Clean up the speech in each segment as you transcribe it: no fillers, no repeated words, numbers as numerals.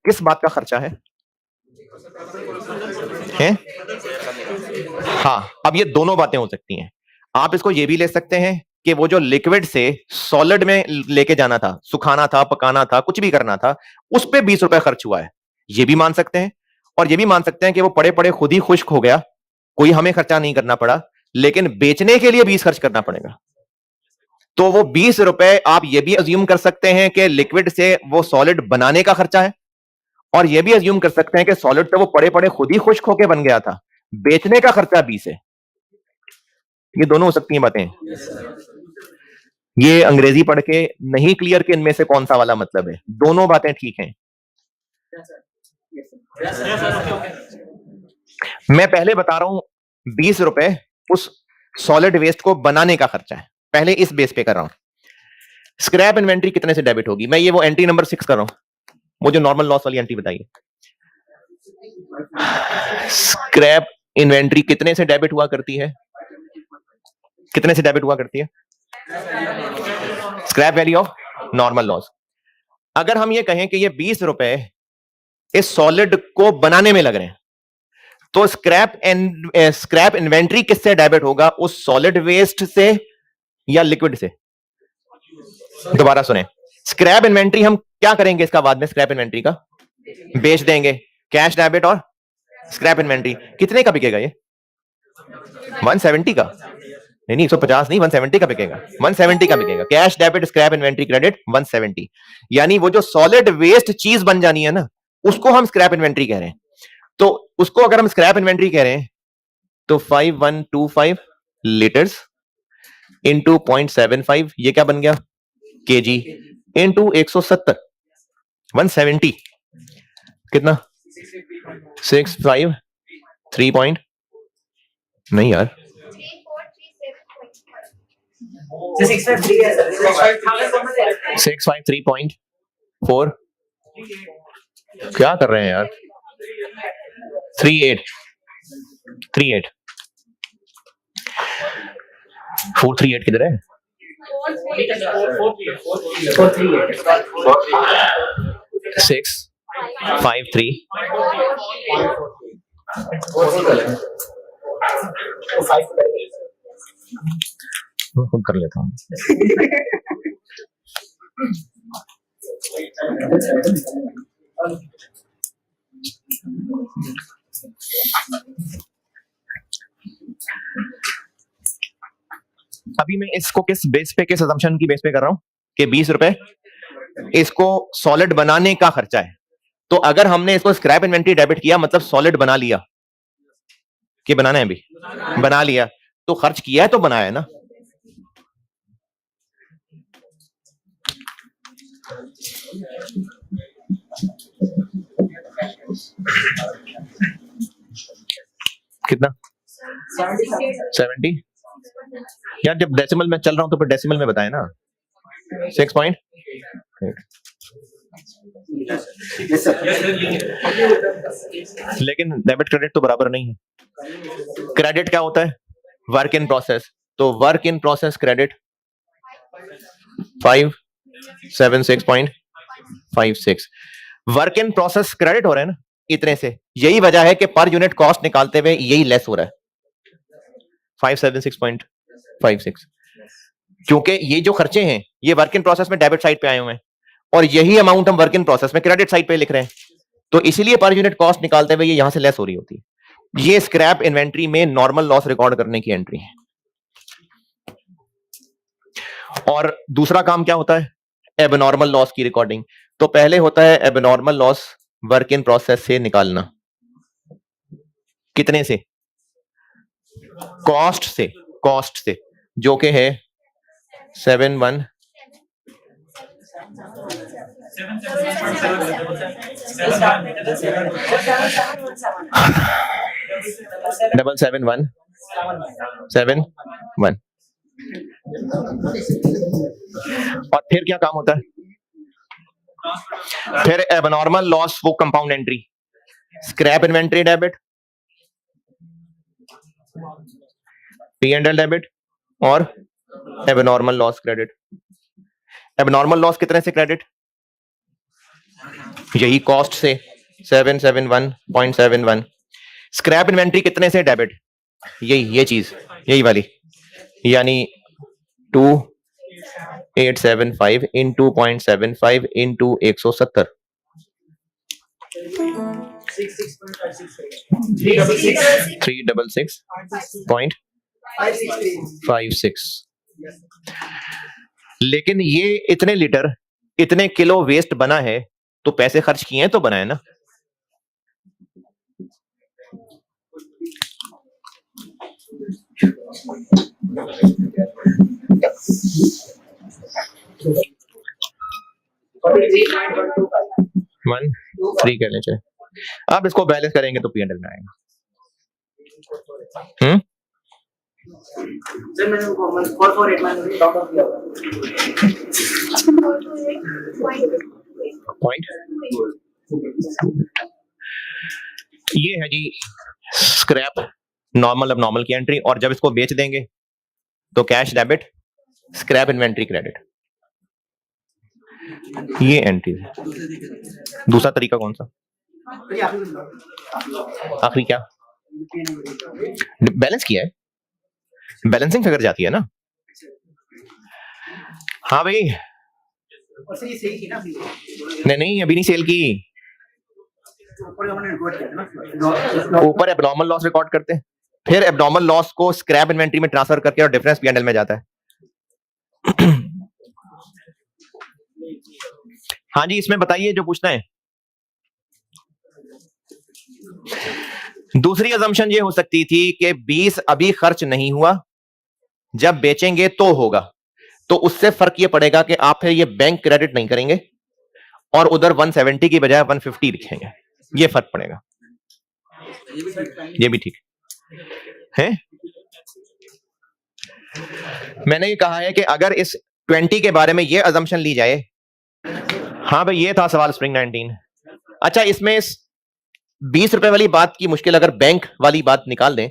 किस बात का खर्चा है? हाँ, अब ये दोनों बातें हो सकती हैं। आप इसको ये भी ले सकते हैं कि वो जो लिक्विड से सॉलिड में लेके जाना था, सुखाना था, पकाना था, कुछ भी करना था, उस पे 20 रुपए खर्च हुआ है। ये भी मान सकते हैं। और ये भी मान सकते हैं कि वो पड़े पड़े खुद ही खुश्क हो गया, कोई हमें खर्चा नहीं करना पड़ा, लेकिन बेचने के लिए 20 खर्च करना पड़ेगा। तो वो 20 रुपए आप ये भी अज्यूम कर सकते हैं कि लिक्विड से वो सॉलिड बनाने का खर्चा है, और ये भी अज्यूम कर सकते हैं कि सॉलिड तो वो पड़े पड़े खुद ही खुश्क होके बन गया था, बेचने का खर्चा 20 है। ये दोनों हो सकती हैं बातें। ये अंग्रेजी पढ़ के नहीं क्लियर कि इनमें से कौन सा वाला मतलब है। दोनों बातें ठीक हैं। मैं पहले बता रहा हूं 20 रुपए उस सॉलिड वेस्ट को बनाने का खर्चा है, पहले इस बेस पे कर रहा हूं। स्क्रैप इन्वेंट्री कितने से डेबिट होगी? मैं ये वो एंट्री नंबर 6 कर रहा हूं, वो जो नॉर्मल लॉस वाली एंट्री बताइए। स्क्रैप इन्वेंट्री कितने से डेबिट हुआ करती है? कितने से डेबिट हुआ करती है? Scrap value of normal loss. अगर हम ये कहें कि ये 20 रुपए इस सॉलिड को बनाने में लग रहे हैं, तो स्क्रैप इन्वेंट्री किससे डेबिट होगा? उस सॉलिड वेस्ट से या लिक्विड से? दोबारा सुने, स्क्रैप इन्वेंट्री हम क्या करेंगे इसका बाद में? स्क्रैप इन्वेंट्री का बेच देंगे, कैश डेबिट और स्क्रैप इन्वेंट्री। कितने का बिकेगा ये? 170 का? नहीं, 150 नहीं, 170 का बिकेगा। 170 का बिकेगा। Cash debit scrap inventory credit 170। यानी वो जो सॉलिड वेस्ट चीज बन जानी है ना, उसको हम स्क्रैप इन्वेंट्री कह रहे हैं। तो उसको अगर हम स्क्रैप इन्वेंट्री कह रहे हैं तो 5125 लीटर्स इंटू 0.75, ये क्या बन गया? केजी इंटू 170, 170 कितना? 653 पॉइंट, नहीं यार, 653.4। क्या कर रहे हैं यार? 38 438 किधर है? 653 खुद कर लेता हूँ। अभी मैं इसको किस बेस पे, किस असम्पशन की बेस पे कर रहा हूं कि 20 रुपए इसको सॉलिड बनाने का खर्चा है। तो अगर हमने इसको स्क्रैप इन्वेंट्री डेबिट किया, मतलब सॉलिड बना लिया, कि बनाना है? अभी बना लिया तो खर्च किया है, तो बनाया है ना। कितना? 70। यार जब डेसिमल में चल रहा हूं तो फिर डेसिमल में बताए ना। 6 पॉइंट। लेकिन डेबिट क्रेडिट तो बराबर नहीं है। क्रेडिट क्या होता है? Work in process. तो work in process credit 576.56। Work in process credit हो रहा है ना इतने से। यही वजह है कि पर यूनिट कॉस्ट निकालते हुए यही लेस हो रहा है, 576.56, क्योंकि ये जो खर्चे हैं ये वर्क इन प्रोसेस में डेबिट साइड पे आए हुए हैं, और यही अमाउंट हम वर्क इन प्रोसेस में क्रेडिट साइड पे लिख रहे हैं। तो इसीलिए पर यूनिट कॉस्ट निकालते हुए ये यहां से लेस हो रही होती है। ये स्क्रैप इन्वेंट्री में नॉर्मल लॉस रिकॉर्ड करने की एंट्री है। और दूसरा काम क्या होता है? एबनॉर्मल लॉस की रिकॉर्डिंग। तो पहले होता है abnormal loss work in process से निकालना। कितने से? कॉस्ट से। कॉस्ट से, जो कि है 71 771 और फिर क्या काम होता है? फिर एबनॉर्मल लॉस वो compound entry, scrap inventory debit, P&L debit और abnormal loss credit. Abnormal loss कितने से क्रेडिट? यही कॉस्ट से 771.71। स्क्रैप इन्वेंट्री कितने से डेबिट? ये चीज, यही वाली, यानी 2875 इंटू 0.75 इंटू 170, 366.56। लेकिन ये इतने लीटर, इतने किलो वेस्ट बना है, तो पैसे खर्च किए हैं तो बना है ना। वन थ्री कहने चाहिए। अब इसको बैलेंस करेंगे तो पीएनएल में आएगा। पॉइंट ये है जी स्क्रैप नॉर्मल अब नॉर्मल की एंट्री, और जब इसको बेच देंगे तो cash debit, scrap inventory credit, ये एंट्री है। दूसरा तरीका कौन सा? आखिरी क्या? बैलेंस किया है, बैलेंसिंग फिगर जाती है ना। हाँ भाई, नहीं अभी नहीं सेल की, ऊपर एब्नॉर्मल लॉस रिकॉर्ड करते हैं, फिर एब्नॉर्मल लॉस को स्क्रैप इन्वेंट्री में ट्रांसफर करके और डिफरेंस पीएनएल में जाता है। हाँ जी, इसमें बताइए जो पूछना है। दूसरी अजम्पशन ये हो सकती थी कि 20 अभी खर्च नहीं हुआ, जब बेचेंगे तो होगा, तो उससे फर्क ये पड़ेगा कि आप फिर ये बैंक क्रेडिट नहीं करेंगे और उधर 170 की बजाय 150 लिखेंगे, ये फर्क पड़ेगा। ये भी ठीक है। मैंने ये कहा है कि अगर इस 20 के बारे में ये अजम्पशन ली जाए, हाँ भाई ये था सवाल स्प्रिंग 19। अच्छा, इसमें 20 रुपए वाली बात की मुश्किल अगर बैंक वाली बात निकाल दें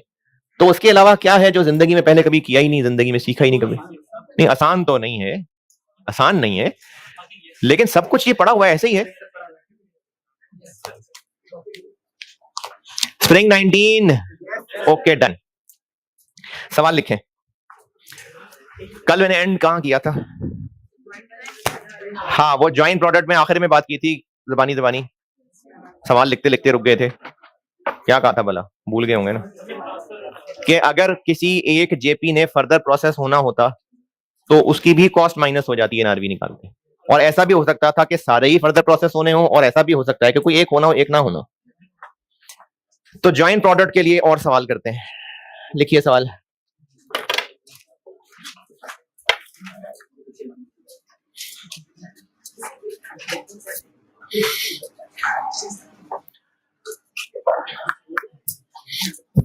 तो उसके अलावा क्या है जो जिंदगी में पहले कभी किया ही नहीं, जिंदगी में सीखा ही नहीं कभी। नहीं, आसान तो नहीं है, आसान नहीं है, लेकिन सब कुछ ये पड़ा हुआ है, ऐसे ही है। Spring 19, okay done. सवाल लिखें। कल मैंने एंड कहां किया था? हाँ, वो ज्वाइंट प्रोडक्ट में आखिर में बात की थी, जबानी जबानी सवाल लिखते लिखते रुक गए थे। क्या कहा था भला, भूल गए होंगे ना, कि अगर किसी एक जेपी ने फर्दर प्रोसेस होना होता तो उसकी भी कॉस्ट माइनस हो जाती है एनआरवी निकाल के, और ऐसा भी हो सकता था कि सारे ही फर्दर प्रोसेस होने हो, और ऐसा भी हो सकता है कि कोई एक होना हो एक ना होना। तो ज्वाइंट प्रोडक्ट के लिए और सवाल करते हैं, लिखिए सवाल।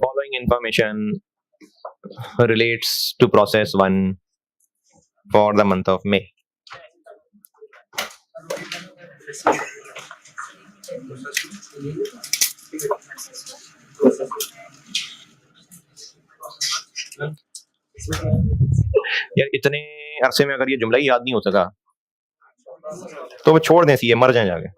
Following information relates to process 1 for the month of May. यार इतने अरसे में अगर ये जुमला ही याद नहीं हो सका तो वो छोड़ दें, सी मर जाए जाके।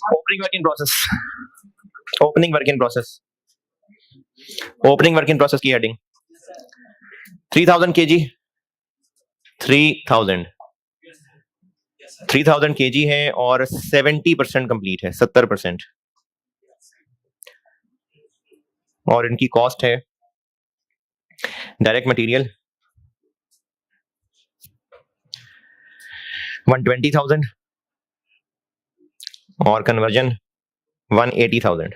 Opening work in process, opening work in process, opening work in process की हेडिंग 3000 kg, 3000 kg है और 70% कंप्लीट है, 70%, और इनकी कॉस्ट है डायरेक्ट मटेरियल 120,000 और कन्वर्जन 180,000।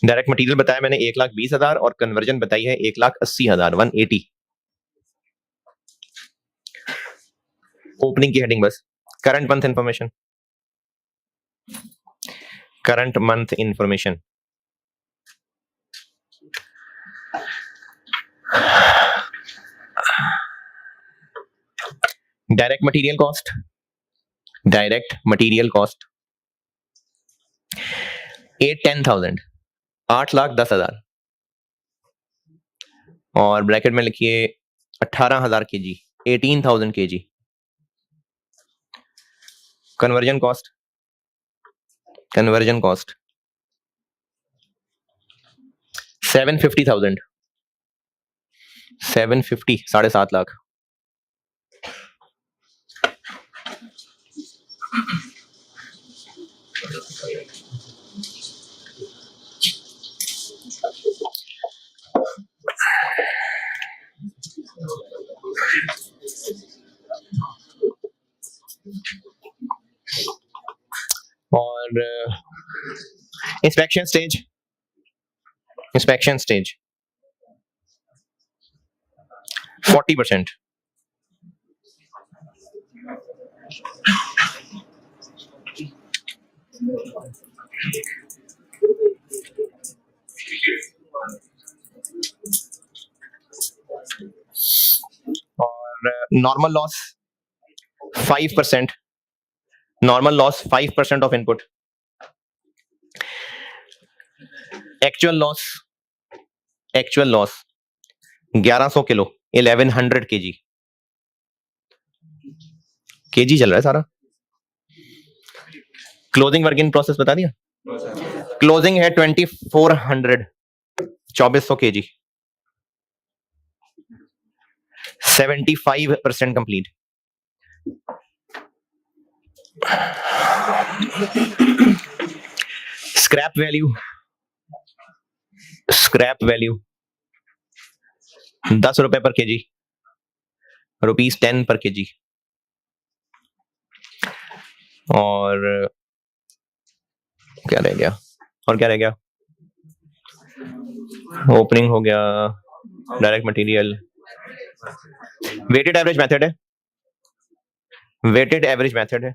डायरेक्ट मटेरियल बताया मैंने 1,20,000 और कन्वर्जन बताई है 1,80,000 180। ओपनिंग की हेडिंग बस current month information, current month information. Direct material cost, direct material cost 8,10,000 8,10,000 और ब्रैकेट में लिखिए 18,000 kg 18,000 kg। Conversion cost, conversion cost 750,000 750 7.5 lakh. और इंस्पेक्शन स्टेज, इंस्पेक्शन स्टेज 40%। और normal loss 5%, normal loss 5% of input. Actual loss, actual loss 1100 kilo 1100 kg, KG चल रहा है सारा। Closing work in process बता दिया, क्लोजिंग है 2400 2400 kg 75% complete. Scrap value, scrap value 10 रुपए पर केजी, ₹10 पर केजी। और क्या रह गया, और क्या रह गया? ओपनिंग हो गया, direct material. Weighted average method है, वेटेड एवरेज मेथड है।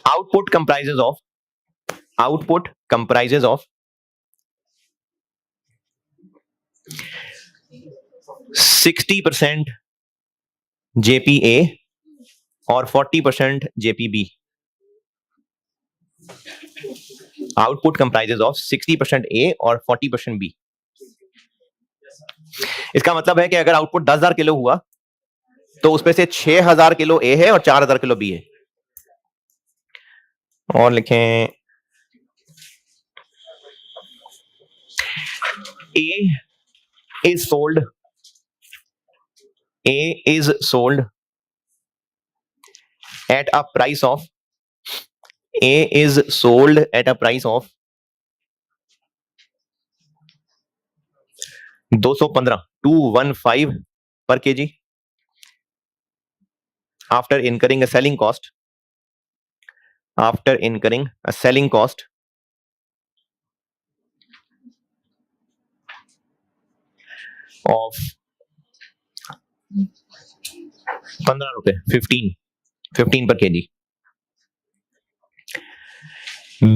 Output comprises of, output comprises of 60% JPA और 40% JPB। Output comprises of 60% A और 40% B। इसका मतलब है कि अगर आउटपुट 10,000 किलो हुआ तो उसमें से 6,000 किलो A है और 4,000 किलो B है। और लिखें A is sold, A is sold at a price of, A is sold at a price of 215 215 per kg after incurring a selling cost, after incurring a selling cost of 15 रुपए 15 per kg।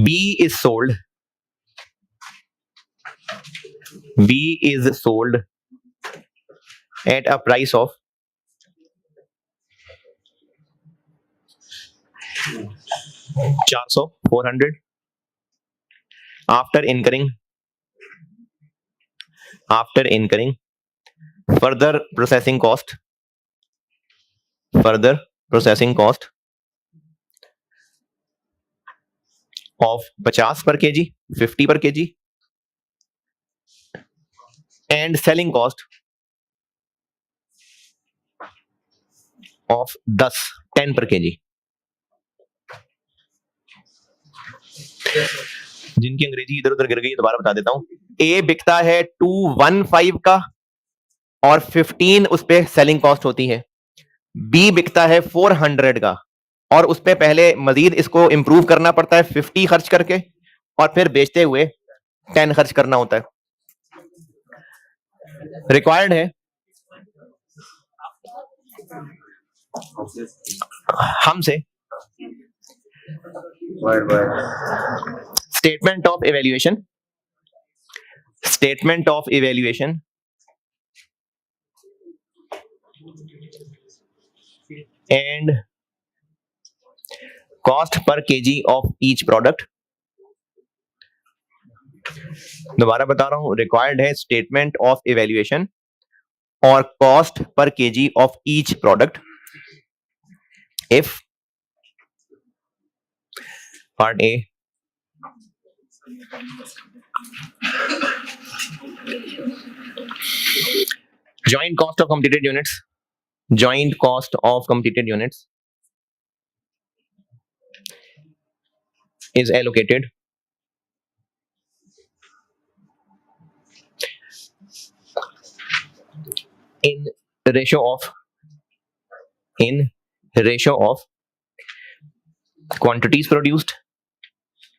B is sold, B is sold at a price of 400 after incurring further processing cost, further processing cost of 50 per kg 50 per kg and selling cost of 10 per kg। जिनकी अंग्रेजी इधर उधर गिर गई दोबारा बता देता हूं। ए बिकता है 215 का और 15 उस पे सेलिंग कॉस्ट होती है। बी बिकता है 400 का और उस पे पहले मजीद इसको इंप्रूव करना पड़ता है 50 खर्च करके और फिर बेचते हुए 10 खर्च करना होता है। रिक्वायर्ड है हमसे statement of evaluation, statement of evaluation and cost per KG of each product. दोबारा बता रहा हूं, रिक्वायर्ड है स्टेटमेंट ऑफ इवैल्यूएशन और cost per KG of each product if part A joint cost of completed units, joint cost of completed units is allocated in ratio of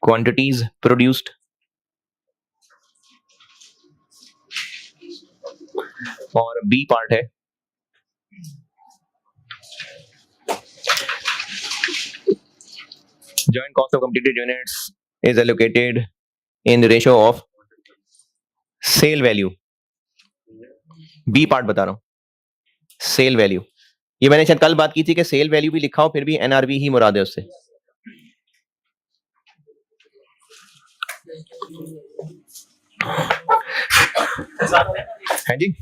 quantities produced और B part है joint cost of completed units is allocated in the ratio of sale value। B part बता रहा हूं, cell value. ये मैंने शायद कल बात की थी कि सेल वैल्यू भी लिखा हो फिर भी एनआरवी ही मुराद है उससे। है जी,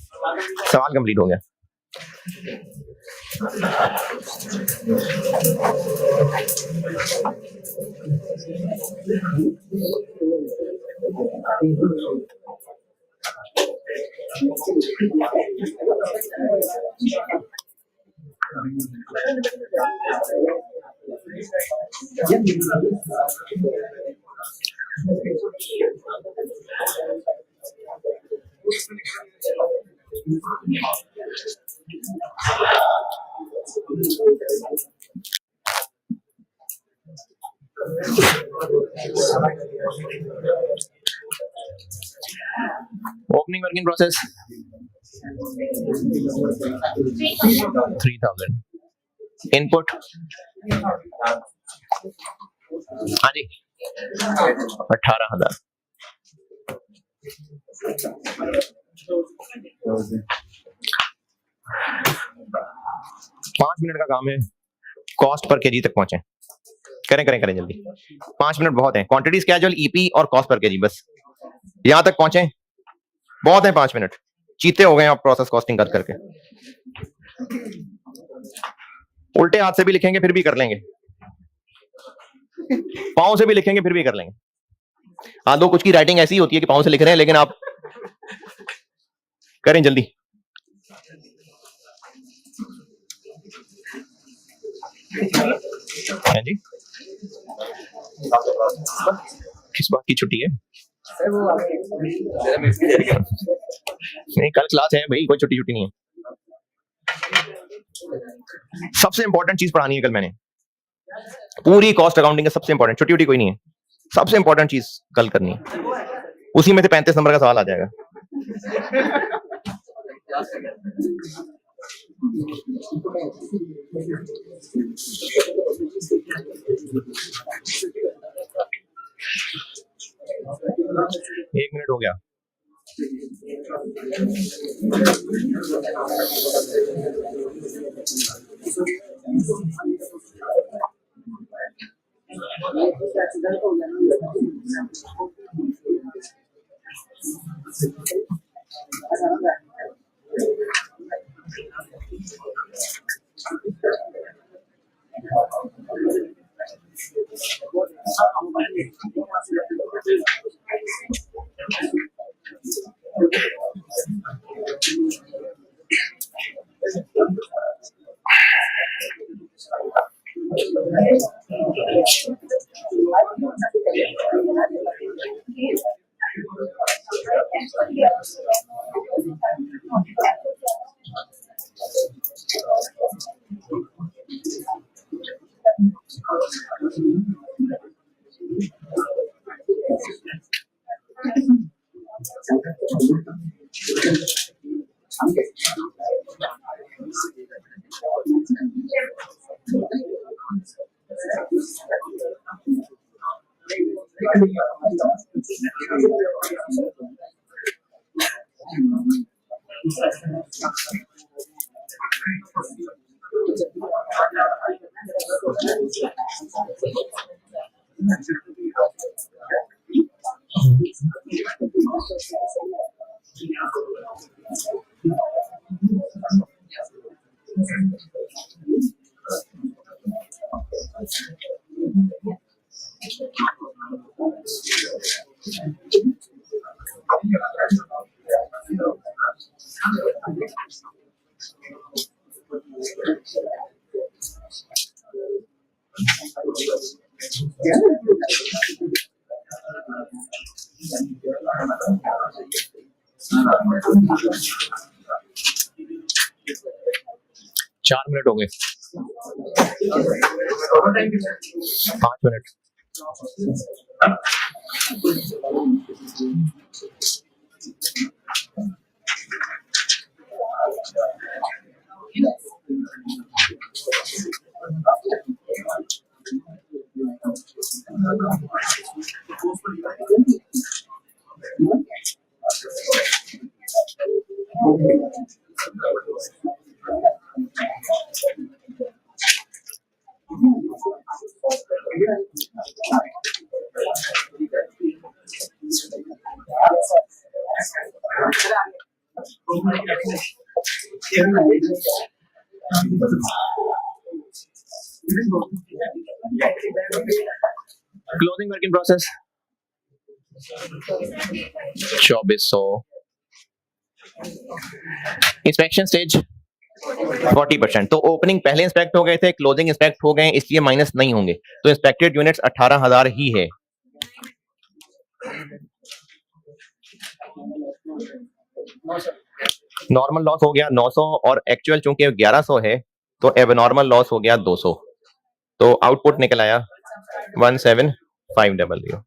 सवाल कंप्लीट हो गया। ओपनिंग वर्किंग प्रोसेस 3000, इनपुट हाँ जी 18,000। 5 मिनट का काम है, कॉस्ट पर केजी तक पहुंचे। करें जल्दी, 5 मिनट बहुत है। क्वांटिटीज क्या जो ईपी और कॉस्ट पर केजी, बस यहां तक पहुंचे, बहुत है 5 मिनट। चीते हो गए आप प्रोसेस कॉस्टिंग कर करके। उल्टे हाथ से भी लिखेंगे फिर भी कर लेंगे, पाँव से भी लिखेंगे फिर भी कर लेंगे। हाँ, दो कुछ की राइटिंग ऐसी होती है कि पाँव से लिख रहे हैं लेकिन आप करें जल्दी। है जी, किस बात की छुट्टी है? नहीं, कल क्लास है भाई, कोई छुट्टी नहीं है। सबसे इंपॉर्टेंट चीज पढ़ानी है कल मैंने, पूरी कॉस्ट अकाउंटिंग का सबसे इंपॉर्टेंट, छुट्टी कोई नहीं है, सबसे इंपॉर्टेंट चीज कल करनी है। उसी में से 35 नंबर का सवाल आ जाएगा। एक मिनट हो गया। 4 मिनट हो गए, 5 minute. Closing work in process 2400, inspection stage 40%। तो ओपनिंग पहले इंस्पेक्ट हो गए थे, क्लोजिंग इंस्पेक्ट हो गए, इसलिए माइनस नहीं होंगे। तो इंस्पेक्टेड यूनिट्स 18,000 ही है। नॉर्मल लॉस हो गया 900 और एक्चुअल चूंकि 1100 है तो एबनॉर्मल लॉस हो गया 200। तो आउटपुट निकल आया 17500।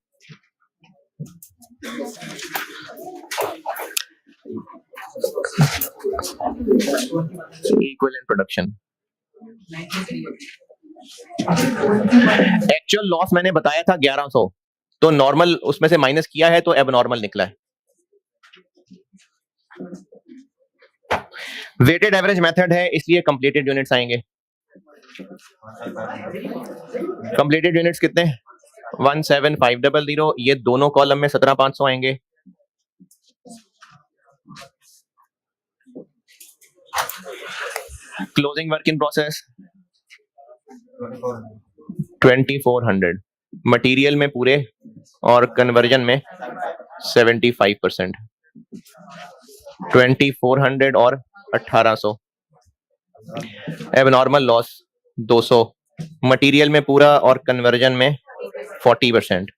Equivalent production. एक्चुअल लॉस मैंने बताया था 1100, तो नॉर्मल उसमें से माइनस किया है तो एबनॉर्मल निकला है। वेटेड एवरेज मेथड है इसलिए कंप्लीटेड यूनिट्स आएंगे। कंप्लीटेड यूनिट्स कितने 17500, ये दोनों कॉलम में 17500 आएंगे। Closing work in process 2400, material में पूरे और कन्वर्जन में 75%। 2400 और 1800। एबनॉर्मल लॉस 200, मटेरियल में पूरा और कन्वर्जन में 40%।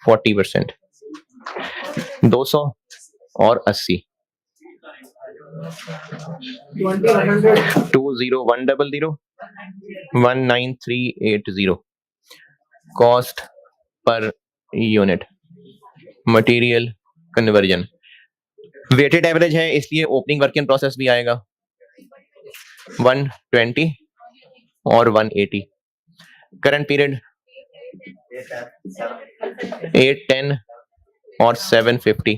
40%, 200 और 80। 20100 19380 cost per unit material conversion. Weighted average है इसलिए ओपनिंग वर्क इन प्रोसेस भी आएगा 120 और 180। करंट पीरियड 810 और 750।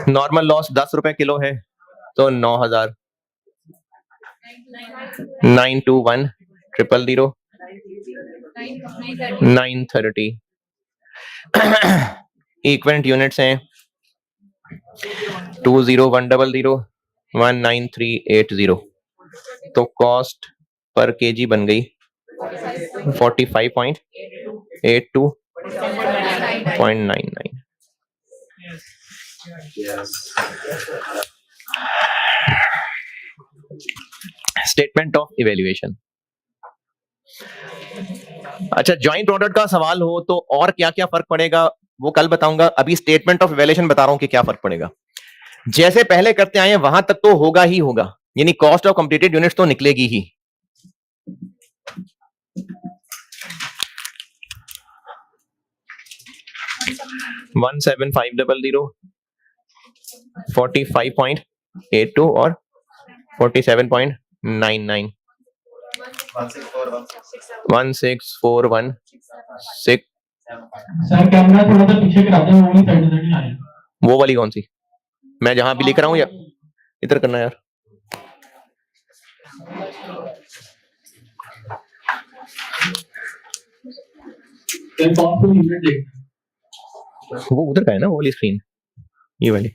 नॉर्मल लॉस 10 रुपए किलो है तो 9000। 921 000 930। इक्विवेलेंट यूनिट्स हैं 20100 19380। तो कॉस्ट पर केजी बन गई 45.82.99। Statement of evaluation. अच्छा, जॉइंट प्रोडक्ट का सवाल हो तो और क्या क्या फर्क पड़ेगा वो कल बताऊंगा। अभी स्टेटमेंट ऑफ इवैल्यूएशन बता रहा हूं कि क्या फर्क पड़ेगा। जैसे पहले करते आए हैं वहां तक तो होगा ही होगा, यानी कॉस्ट ऑफ कंप्लीटेड यूनिट्स तो निकलेगी ही। 17500, 45.82 और 47.99, 16416। सर कैमरा थोड़ा सा पीछे करा दें, वो वाली साइड से नहीं आ रही। वो वाली कौन सी? मैं जहां भी लिख रहा हूँ या इधर करना यार? वो उधर का है ना, वो वाली स्क्रीन, ये वाली।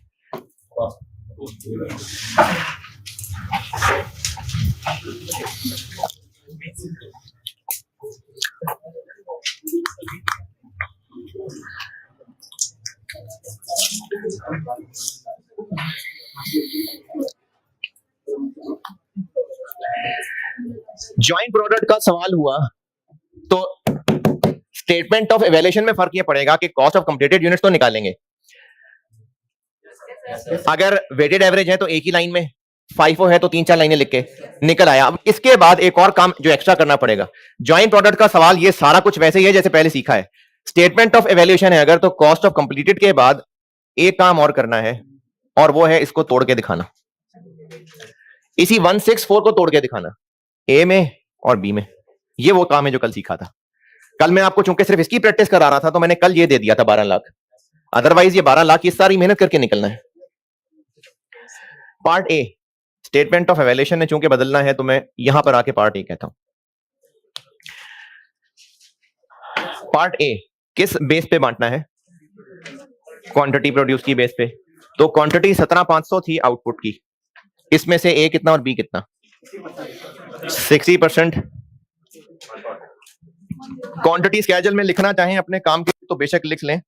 जॉइंट प्रोडक्ट का सवाल हुआ तो स्टेटमेंट ऑफ इवैल्यूएशन में फर्क ये पड़ेगा कि कॉस्ट ऑफ कंप्लीटेड यूनिट्स तो निकालेंगे। अगर वेटेड एवरेज है तो एक ही लाइन में, फाइफो है तो 3-4 लाइनें लिख के निकल आया। अब इसके बाद एक और काम जो एक्स्ट्रा करना पड़ेगा। जॉइंट प्रोडक्ट का सवाल ये सारा कुछ वैसे ही है जैसे पहले सीखा है। स्टेटमेंट ऑफ इवैल्यूएशन है अगर, तो कॉस्ट ऑफ कंप्लीटेड के बाद एक काम और करना है, और वो है इसको तोड़ के दिखाना। इसी 164 को तोड़ के दिखाना ए में और बी में। ये वो काम है जो कल सीखा था। कल मैं आपको चूंकि सिर्फ इसकी प्रैक्टिस करा रहा था तो मैंने कल ये दे दिया था 12 लाख। अदरवाइज ये 12 लाख की सारी मेहनत करके निकलना है। Part A, statement of evaluation ने चूंकि बदलना है तो मैं यहां पर आके पार्ट ए कहता हूं। पार्ट ए किस बेस पे बांटना है? क्वांटिटी प्रोड्यूस की बेस पे। तो क्वांटिटी 17500 थी आउटपुट की, इसमें से ए कितना और बी कितना? 60%। क्वांटिटी स्केड्यूल में लिखना चाहें अपने काम के तो बेशक लिख लें,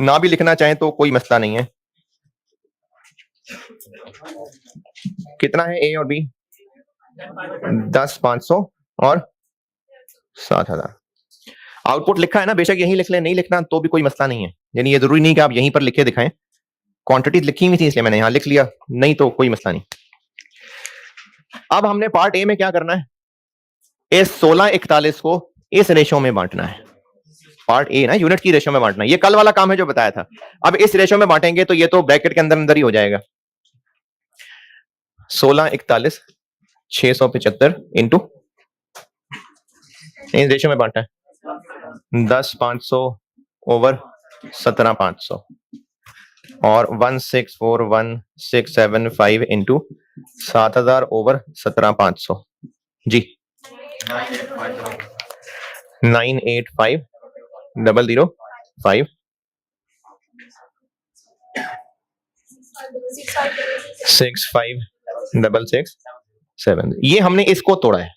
ना भी लिखना चाहें तो कोई मसला नहीं है। कितना है ए और बी? 10,500 और 7,000। आउटपुट लिखा है ना, बेशक यही लिख लें, नहीं लिखना तो भी कोई मसला नहीं है। यानी ये जरूरी नहीं कि आप यहीं पर लिखे दिखाएं। क्वांटिटी लिखी हुई थी इसलिए मैंने यहां लिख लिया, नहीं तो कोई मसला नहीं। अब हमने पार्ट ए में क्या करना है? इस 1641 को इस रेशो में बांटना है। पार्ट ए ना, यूनिट की रेशो में बांटना है। ये कल वाला काम है जो बताया था। अब इस रेशो में बांटेंगे तो ये तो ब्रैकेट के अंदर अंदर ही हो जाएगा। 1641 675 इंटू, इस रेशो में बांटा है 10,500 ओवर 17,500 और 1641675 इंटू 7,000 ओवर 17,500 जी 985,005 65,667। ये हमने इसको तोड़ा है।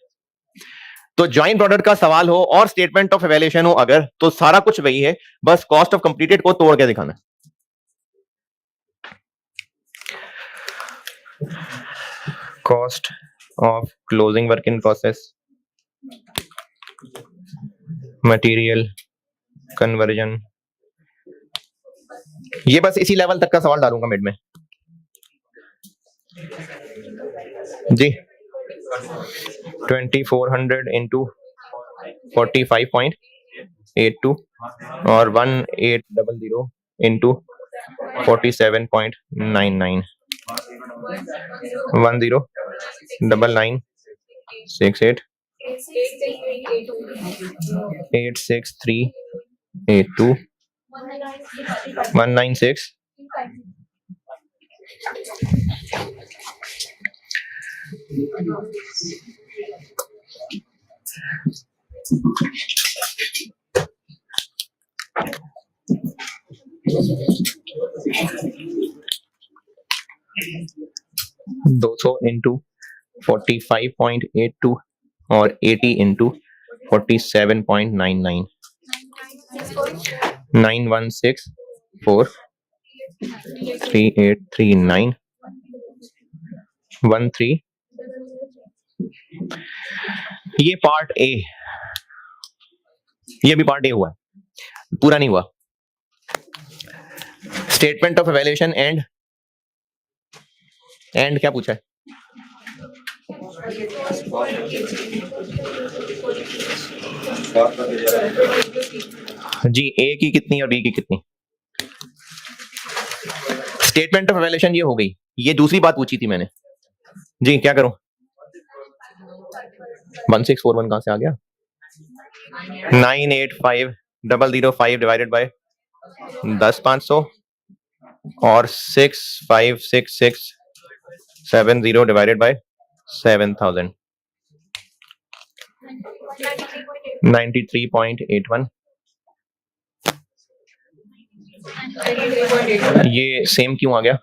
तो जॉइंट प्रोडक्ट का सवाल हो और स्टेटमेंट ऑफ इवैल्यूएशन हो अगर, तो सारा कुछ वही है, बस कॉस्ट ऑफ कंप्लीटेड को तोड़ के दिखाना। Cost of closing work in process, material conversion, ये बस इसी लेवल तक का सवाल डालूंगा मिड में जी। 2400 इंटू 45.82 और 1800 इंटू 47.99 109968 86382 196 200 इंटू 45.82 और 80 इंटू 47.99 9164 3839 13। ये पार्ट ए, ये भी पार्ट ए हुआ, पूरा नहीं हुआ। स्टेटमेंट ऑफ इवैल्यूएशन एंड क्या पूछा है? जी ए की कितनी और बी की कितनी? स्टेटमेंट ऑफ वैल्यूएशन ये हो गई। ये दूसरी बात पूछी थी मैंने जी, क्या करूं? 1641 कहां से आ गया? 985005 डिवाइडेड बाय 10,500 और 656670 डिवाइडेड बाय 7000 93.81। ये सेम क्यों आ गया?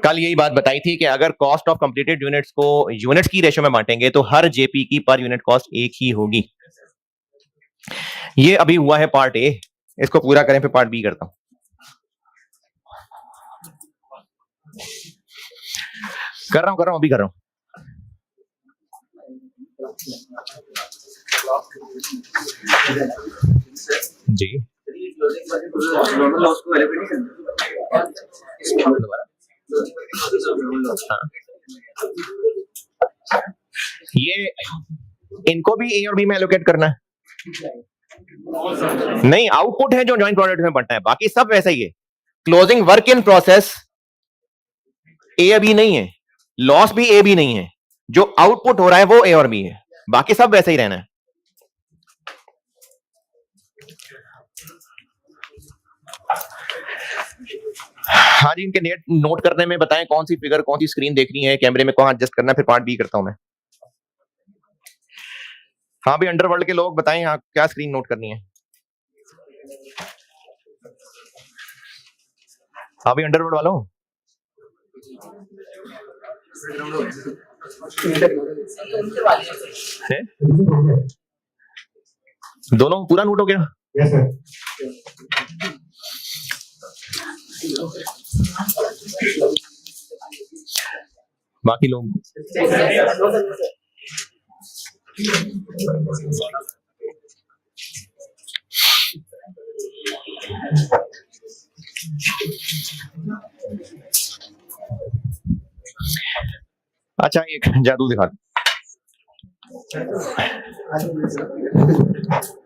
कल यही बात बताई थी कि अगर कॉस्ट ऑफ कंप्लीटेड यूनिट्स को यूनिट्स की रेशियो में बांटेंगे तो हर जेपी की पर यूनिट कॉस्ट एक ही होगी। ये अभी हुआ है पार्ट ए, इसको पूरा करें फिर पार्ट बी करता हूं। कर रहा हूं अभी कर रहा हूं। जी ये इनको भी ए और बी में एलोकेट करना है? नहीं, आउटपुट है जो जॉइंट प्रोडक्ट में बढ़ता है, बाकी सब वैसा ही है। Closing work in process A B नहीं है, लॉस भी ए बी नहीं है, जो आउटपुट हो रहा है वो ए और बी है, बाकी सब वैसे ही रहना है। हाँ जी, इनके नोट करने में बताएं कौन सी फिगर कौन सी स्क्रीन देखनी है, कैमरे में कौन एडजस्ट करना है, फिर पार्ट बी करता हूं मैं। हाँ भी अंडरवर्ल्ड के लोग बताएं हाँ क्या स्क्रीन नोट करनी है। हाँ भी अंडरवर्ल्ड वालों, है? दोनों पूरा नोट हो गया? Yes sir. बाकी लोग अच्छा, एक जादू दिखा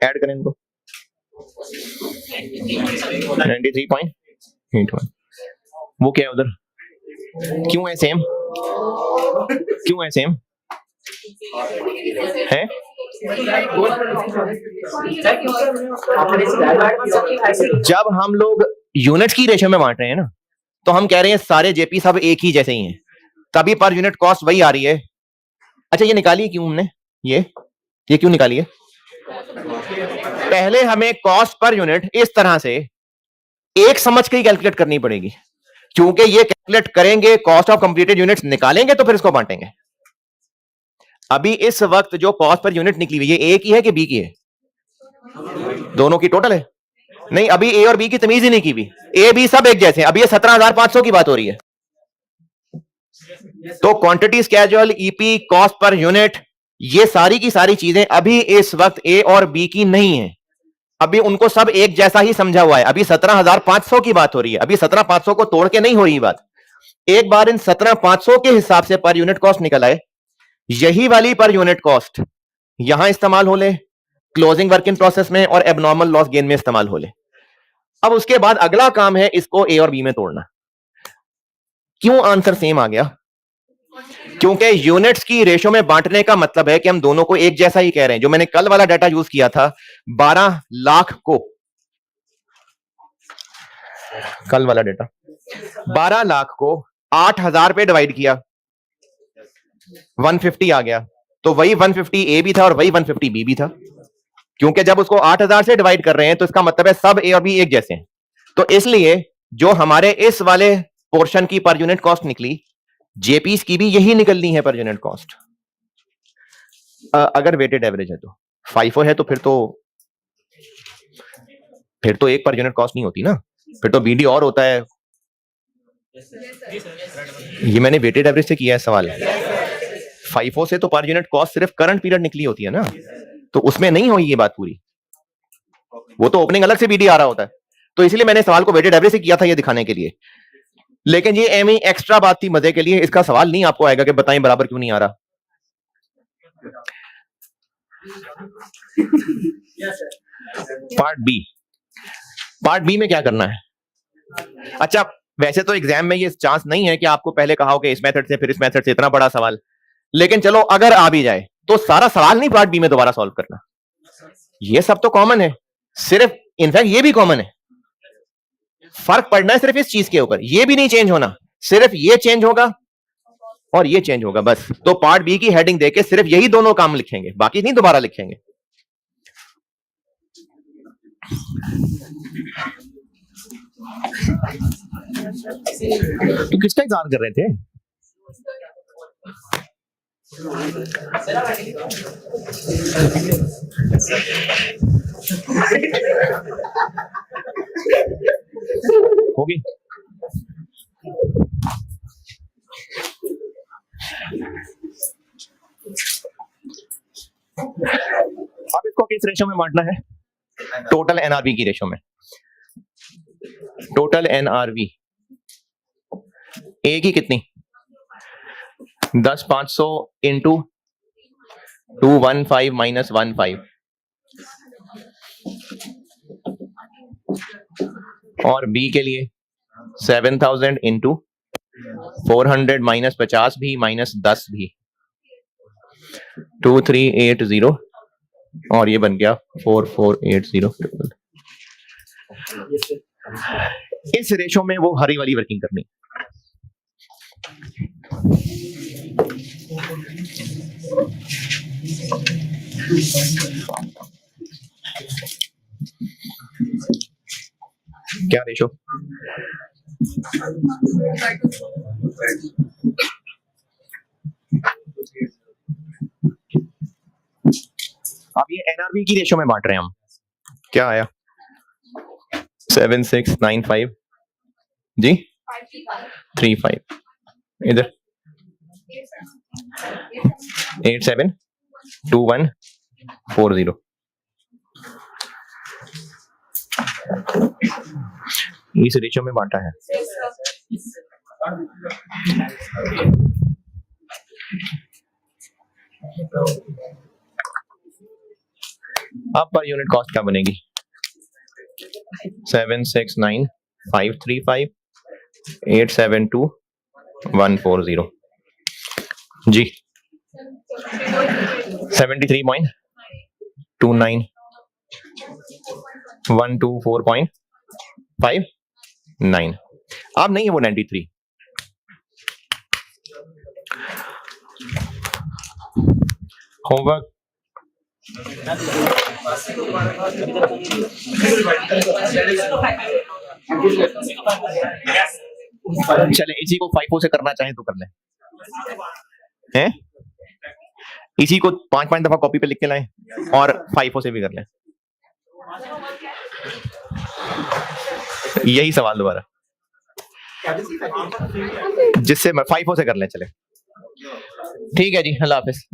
ऐड करें इनको। 93.81 वो क्या है उधर? क्यों है सेम? क्यों है सेम? है? जब हम लोग यूनिट्स की रेशियो में बांट रहे हैं ना, तो हम कह रहे हैं सारे जेपी सब एक ही जैसे ही हैं, तभी पर यूनिट कॉस्ट वही आ रही है। अच्छा, ये निकाली क्यों हमने? ये क्यों निकाली है? पहले हमें कॉस्ट पर यूनिट इस तरह से एक समझ के ही कैलकुलेट करनी पड़ेगी, क्योंकि ये कैलकुलेट करेंगे, कॉस्ट ऑफ कंप्लीटेड यूनिट्स निकालेंगे तो फिर इसको बांटेंगे। अभी इस वक्त जो कॉस्ट पर यूनिट निकली हुई है, ए की है कि बी की है? दोनों की टोटल है। नहीं, अभी ए और बी की तमीज ही नहीं की हुई, ए बी सब एक जैसे हैं। अभी ये 17,500 की बात हो रही है। तो quantity schedule, EP, cost per unit, ये सारी की सारी चीजें अभी इस वक्त ए और बी की नहीं है, अभी उनको सब एक जैसा ही समझा हुआ है। अभी 17,500 की बात हो रही है, अभी 17,500 को तोड़ के नहीं हो रही बात। एक बार इन 17,500 के हिसाब से पर यूनिट कॉस्ट निकल आए, यही वाली पर यूनिट कॉस्ट यहां इस्तेमाल हो ले, क्लोजिंग वर्क इन प्रोसेस में और एबनॉर्मल लॉस गेन में इस्तेमाल हो ले। अब उसके बाद अगला काम है इसको ए और बी में तोड़ना। क्यों आंसर सेम आ गया? क्योंकि यूनिट्स की रेशियो में बांटने का मतलब है कि हम दोनों को एक जैसा ही कह रहे हैं। जो मैंने कल वाला डाटा यूज किया था, 12 लाख को, कल वाला डाटा 12 लाख को 8,000 पे डिवाइड किया, 150 आ गया। तो वही 150 ए भी था और वही 150 बी भी था, क्योंकि जब उसको 8,000 से डिवाइड कर रहे हैं तो इसका मतलब है सब ए और बी एक जैसे हैं। तो इसलिए जो हमारे इस वाले पोर्शन की पर यूनिट कॉस्ट निकली, जेपीस की भी यही निकलनी है पर यूनिट कॉस्ट। अगर वेटेड एवरेज है तो फाइफो है तो फिर तो एक पर यूनिट कॉस्ट नहीं होती ना, फिर तो बीडी और होता है। ये मैंने वेटेड एवरेज से किया है सवाल। फाइफो से तो पर यूनिट कॉस्ट सिर्फ करंट पीरियड निकली होती है ना, तो उसमें नहीं हुई ये बात पूरी, वो तो ओपनिंग अलग से बीडी आ रहा होता है। तो इसलिए मैंने सवाल को वेटेड एवरेज से किया था ये दिखाने के लिए। लेकिन ये एम एक्स्ट्रा बात थी मजे के लिए, इसका सवाल नहीं आपको आएगा कि बताएं बराबर क्यों नहीं आ रहा। पार्ट बी में क्या करना है? अच्छा, वैसे तो एग्जाम में ये चांस नहीं है कि आपको पहले कहा हो कि इस मेथड से फिर इस मेथड से, इतना बड़ा सवाल, लेकिन चलो अगर आ भी जाए तो सारा सवाल नहीं पार्ट बी में दोबारा सॉल्व करना। ये सब तो कॉमन है, सिर्फ इनफैक्ट ये भी कॉमन है, फर्क पड़ना है सिर्फ इस चीज के ऊपर, ये भी नहीं चेंज होना, सिर्फ ये चेंज होगा और ये चेंज होगा बस। तो पार्ट बी की हेडिंग देके सिर्फ यही दोनों काम लिखेंगे, बाकी नहीं दोबारा लिखेंगे। तो किसका इंतजार कर रहे थे? होगी अब इसको किस रेशो में बांटना है? टोटल एनआरवी की रेशो में। टोटल एनआरवी ए की कितनी? 10,500 इंटू 215 माइनस 15 और बी के लिए 7,000 इंटू 400 माइनस 50 भी माइनस 10 भी 2380 और ये बन गया 4480। इस रेशो में वो हरी वाली वर्किंग करनी। क्या रेशो? अब ये एनआरवी की रेशो में बांट रहे हैं हम। क्या आया? 7695 जी 35 इधर 872140। इस रेशो में बांटा है। अब पर यूनिट कॉस्ट क्या बनेगी? 769535 872140 जी 73.29 124.59। अब नहीं है वो 93। होमवर्क चले, इसी को 5 से करना चाहे तो कर ले हैं? इसी को 5-5 दफा कॉपी पे लिख के लाएं और 5 से भी कर लें। यही सवाल दोबारा, जिससे मैं 5 से कर लें। चले ठीक है जी, अल्लाह हाफिज।